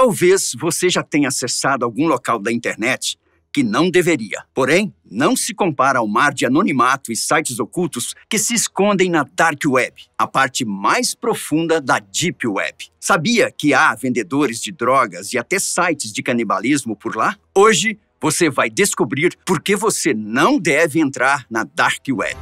Talvez você já tenha acessado algum local da internet que não deveria. Porém, não se compara ao mar de anonimato e sites ocultos que se escondem na Dark Web, a parte mais profunda da Deep Web. Sabia que há vendedores de drogas e até sites de canibalismo por lá? Hoje, você vai descobrir por que você não deve entrar na Dark Web.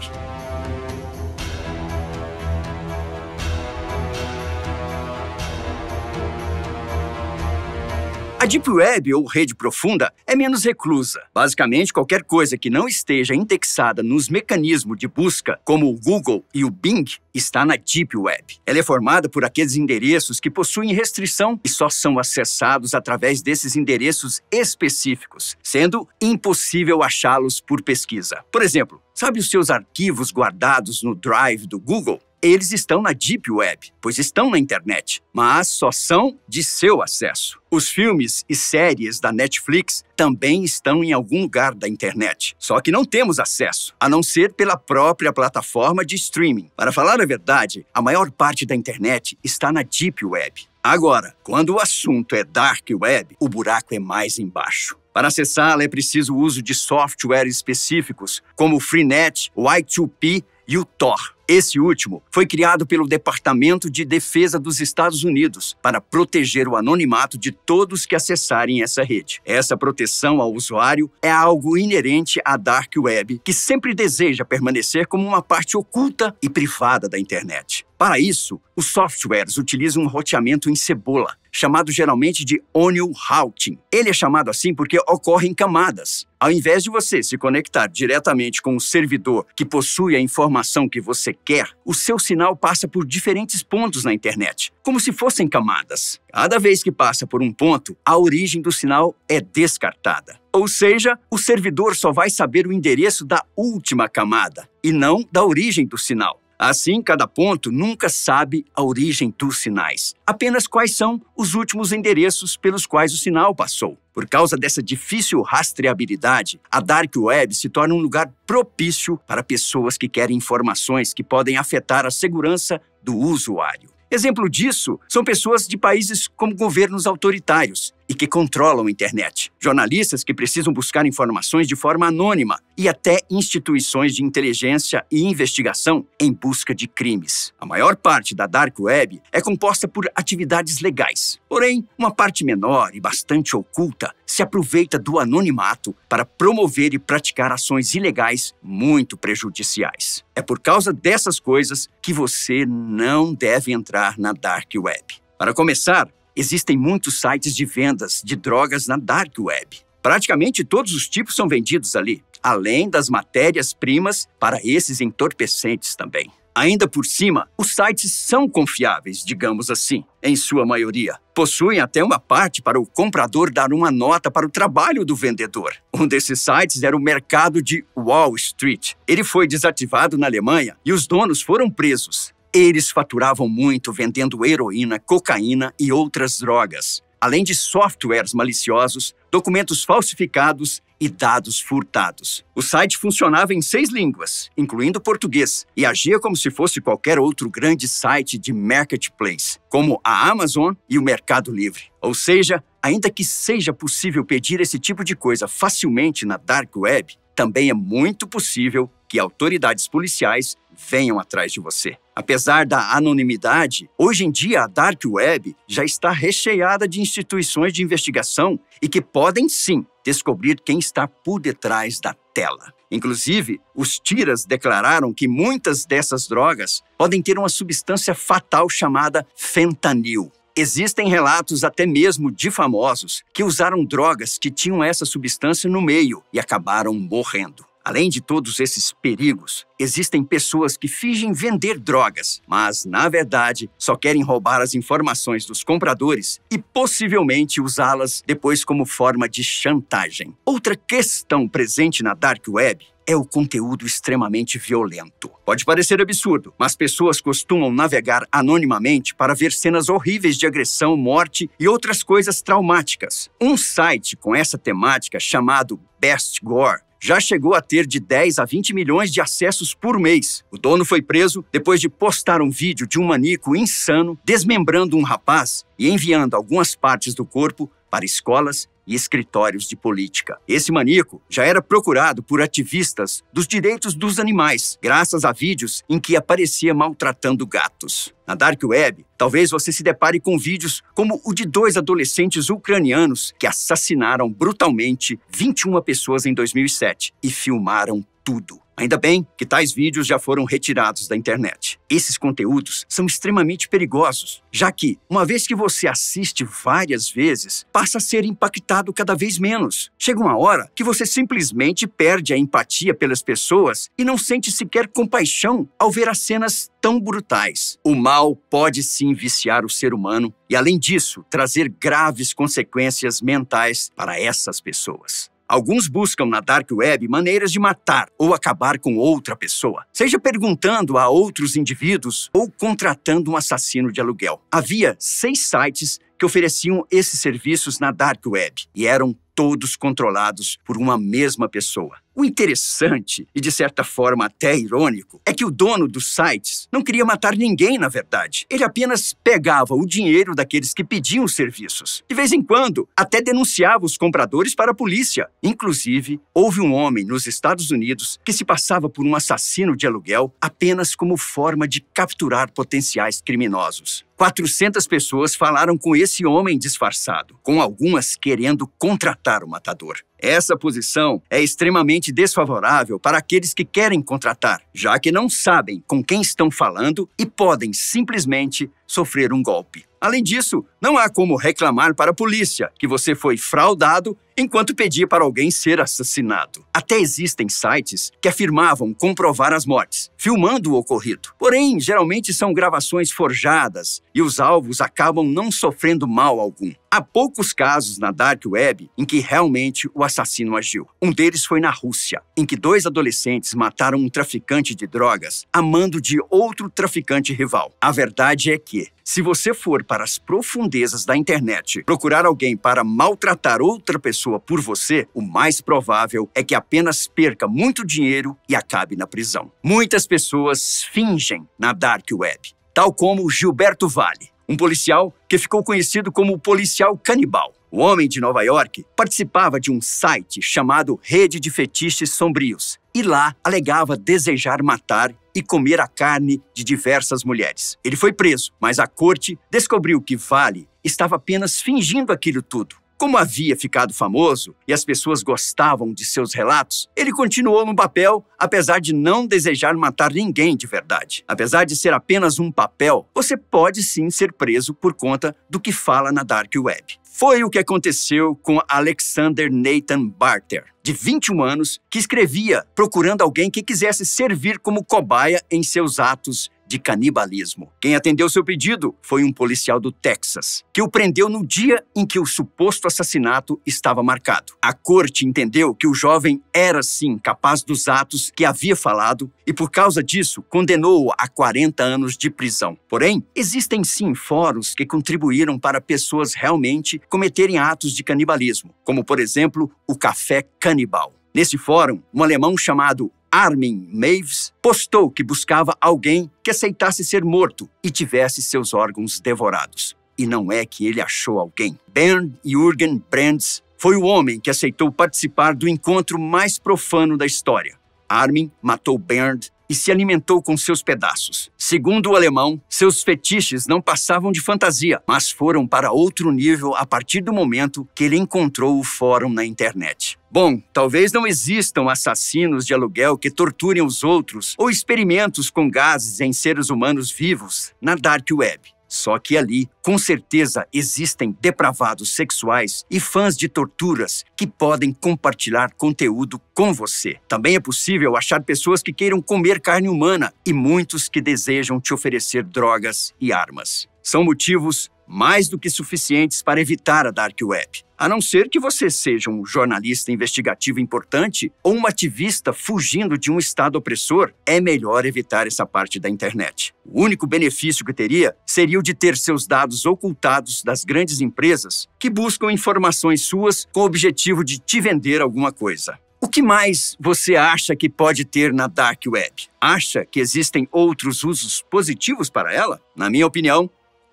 A Deep Web, ou rede profunda, é menos reclusa. Basicamente, qualquer coisa que não esteja indexada nos mecanismos de busca, como o Google e o Bing, está na Deep Web. Ela é formada por aqueles endereços que possuem restrição e só são acessados através desses endereços específicos, sendo impossível achá-los por pesquisa. Por exemplo, sabe os seus arquivos guardados no Drive do Google? Eles estão na Deep Web, pois estão na internet, mas só são de seu acesso. Os filmes e séries da Netflix também estão em algum lugar da internet, só que não temos acesso, a não ser pela própria plataforma de streaming. Para falar a verdade, a maior parte da internet está na Deep Web. Agora, quando o assunto é Dark Web, o buraco é mais embaixo. Para acessá-la é preciso o uso de softwares específicos, como o Freenet, o I2P e o Tor. Esse último foi criado pelo Departamento de Defesa dos Estados Unidos para proteger o anonimato de todos que acessarem essa rede. Essa proteção ao usuário é algo inerente à Dark Web, que sempre deseja permanecer como uma parte oculta e privada da internet. Para isso, os softwares utilizam um roteamento em cebola, chamado geralmente de onion routing. Ele é chamado assim porque ocorre em camadas. Ao invés de você se conectar diretamente com o servidor que possui a informação que você quer, o seu sinal passa por diferentes pontos na internet, como se fossem camadas. Cada vez que passa por um ponto, a origem do sinal é descartada. Ou seja, o servidor só vai saber o endereço da última camada e não da origem do sinal. Assim, cada ponto nunca sabe a origem dos sinais, apenas quais são os últimos endereços pelos quais o sinal passou. Por causa dessa difícil rastreabilidade, a Dark Web se torna um lugar propício para pessoas que querem informações que podem afetar a segurança do usuário. Exemplo disso são pessoas de países como governos autoritários e que controlam a internet, jornalistas que precisam buscar informações de forma anônima e até instituições de inteligência e investigação em busca de crimes. A maior parte da Dark Web é composta por atividades legais. Porém, uma parte menor e bastante oculta se aproveita do anonimato para promover e praticar ações ilegais muito prejudiciais. É por causa dessas coisas que você não deve entrar na Dark Web. Para começar, existem muitos sites de vendas de drogas na Dark Web. Praticamente todos os tipos são vendidos ali, além das matérias-primas para esses entorpecentes também. Ainda por cima, os sites são confiáveis, digamos assim, em sua maioria. Possuem até uma parte para o comprador dar uma nota para o trabalho do vendedor. Um desses sites era o mercado de Wall Street. Ele foi desativado na Alemanha e os donos foram presos. Eles faturavam muito vendendo heroína, cocaína e outras drogas, além de softwares maliciosos, documentos falsificados e dados furtados. O site funcionava em 6 línguas, incluindo português, e agia como se fosse qualquer outro grande site de marketplace, como a Amazon e o Mercado Livre. Ou seja, ainda que seja possível pedir esse tipo de coisa facilmente na Dark Web, também é muito possível que autoridades policiais venham atrás de você. Apesar da anonimidade, hoje em dia a Dark Web já está recheada de instituições de investigação e que podem, sim, descobrir quem está por detrás da tela. Inclusive, os tiras declararam que muitas dessas drogas podem ter uma substância fatal chamada fentanil. Existem relatos até mesmo de famosos que usaram drogas que tinham essa substância no meio e acabaram morrendo. Além de todos esses perigos, existem pessoas que fingem vender drogas, mas, na verdade, só querem roubar as informações dos compradores e possivelmente usá-las depois como forma de chantagem. Outra questão presente na Dark Web é o conteúdo extremamente violento. Pode parecer absurdo, mas pessoas costumam navegar anonimamente para ver cenas horríveis de agressão, morte e outras coisas traumáticas. Um site com essa temática chamado Best Gore já chegou a ter de 10 a 20 milhões de acessos por mês. O dono foi preso depois de postar um vídeo de um maníaco insano desmembrando um rapaz e enviando algumas partes do corpo para escolas e escritórios de política. Esse maníaco já era procurado por ativistas dos direitos dos animais, graças a vídeos em que aparecia maltratando gatos. Na Dark Web, talvez você se depare com vídeos como o de 2 adolescentes ucranianos que assassinaram brutalmente 21 pessoas em 2007 e filmaram tudo. Ainda bem que tais vídeos já foram retirados da internet. Esses conteúdos são extremamente perigosos, já que, uma vez que você assiste várias vezes, passa a ser impactado cada vez menos. Chega uma hora que você simplesmente perde a empatia pelas pessoas e não sente sequer compaixão ao ver as cenas tão brutais. O mal pode sim viciar o ser humano e, além disso, trazer graves consequências mentais para essas pessoas. Alguns buscam na Dark Web maneiras de matar ou acabar com outra pessoa, seja perguntando a outros indivíduos ou contratando um assassino de aluguel. Havia 6 sites que ofereciam esses serviços na Dark Web e eram todos controlados por uma mesma pessoa. O interessante, e de certa forma até irônico, é que o dono dos sites não queria matar ninguém, na verdade. Ele apenas pegava o dinheiro daqueles que pediam os serviços. De vez em quando, até denunciava os compradores para a polícia. Inclusive, houve um homem nos Estados Unidos que se passava por um assassino de aluguel apenas como forma de capturar potenciais criminosos. 400 pessoas falaram com esse homem disfarçado, com algumas querendo contratar o matador. Essa posição é extremamente desfavorável para aqueles que querem contratar, já que não sabem com quem estão falando e podem simplesmente sofrer um golpe. Além disso, não há como reclamar para a polícia que você foi fraudado enquanto pedia para alguém ser assassinado. Até existem sites que afirmavam comprovar as mortes, filmando o ocorrido. Porém, geralmente são gravações forjadas e os alvos acabam não sofrendo mal algum. Há poucos casos na Dark Web em que realmente o assassino agiu. Um deles foi na Rússia, em que 2 adolescentes mataram um traficante de drogas a mando de outro traficante rival. A verdade é que, se você for para as profundezas da internet procurar alguém para maltratar outra pessoa por você, o mais provável é que apenas perca muito dinheiro e acabe na prisão. Muitas pessoas fingem na Dark Web, tal como Gilberto Valle, um policial que ficou conhecido como o policial canibal. O homem de Nova York participava de um site chamado Rede de Fetiches Sombrios e lá alegava desejar matar e comer a carne de diversas mulheres. Ele foi preso, mas a corte descobriu que Valle estava apenas fingindo aquilo tudo. Como havia ficado famoso e as pessoas gostavam de seus relatos, ele continuou no papel, apesar de não desejar matar ninguém de verdade. Apesar de ser apenas um papel, você pode sim ser preso por conta do que fala na Dark Web. Foi o que aconteceu com Alexander Nathan Barter, de 21 anos, que escrevia procurando alguém que quisesse servir como cobaia em seus atos de canibalismo. Quem atendeu seu pedido foi um policial do Texas, que o prendeu no dia em que o suposto assassinato estava marcado. A corte entendeu que o jovem era, sim, capaz dos atos que havia falado e, por causa disso, condenou-o a 40 anos de prisão. Porém, existem, sim, fóruns que contribuíram para pessoas realmente cometerem atos de canibalismo, como, por exemplo, o Café Canibal. Nesse fórum, um alemão chamado Armin Meiwes postou que buscava alguém que aceitasse ser morto e tivesse seus órgãos devorados. E não é que ele achou alguém. Bernd Jürgen Brands foi o homem que aceitou participar do encontro mais profano da história. Armin matou Bernd e se alimentou com seus pedaços. Segundo o alemão, seus fetiches não passavam de fantasia, mas foram para outro nível a partir do momento que ele encontrou o fórum na internet. Bom, talvez não existam assassinos de aluguel que torturem os outros ou experimentos com gases em seres humanos vivos na Dark Web. Só que ali, com certeza, existem depravados sexuais e fãs de torturas que podem compartilhar conteúdo com você. Também é possível achar pessoas que queiram comer carne humana e muitos que desejam te oferecer drogas e armas. São motivos mais do que suficientes para evitar a Dark Web. A não ser que você seja um jornalista investigativo importante ou um ativista fugindo de um estado opressor, é melhor evitar essa parte da internet. O único benefício que teria seria o de ter seus dados ocultados das grandes empresas que buscam informações suas com o objetivo de te vender alguma coisa. O que mais você acha que pode ter na Dark Web? Acha que existem outros usos positivos para ela? Na minha opinião,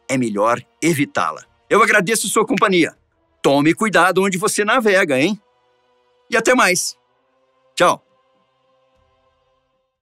é melhor evitá-la. Eu agradeço sua companhia. Tome cuidado onde você navega, hein? E até mais. Tchau.